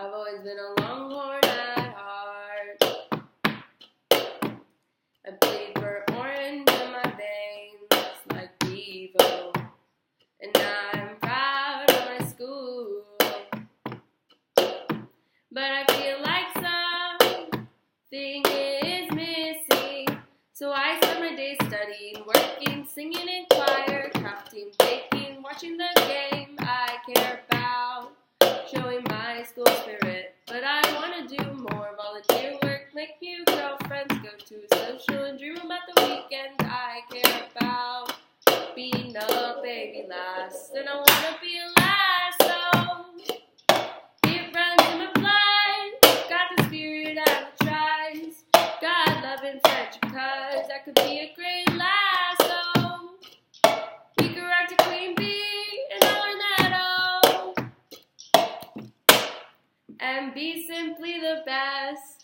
I've always been a Longhorn at heart. I bleed for orange in my veins like Devo, and I'm proud of my school. But I feel like something is missing, so I spend my days studying, working, singing in choir, crafting, baking, watching the game I care about, showing my school spirit. But I want to do more volunteer work, make new girlfriends, go to social, and dream about the weekend I care about. Being a baby last, and I want to be a last, so it runs in my blood. Got the spirit and the tries, God, love, and friendship, cause I could be a great lasso. We could rock to Queen Bee and Ornetto, and be simply the best.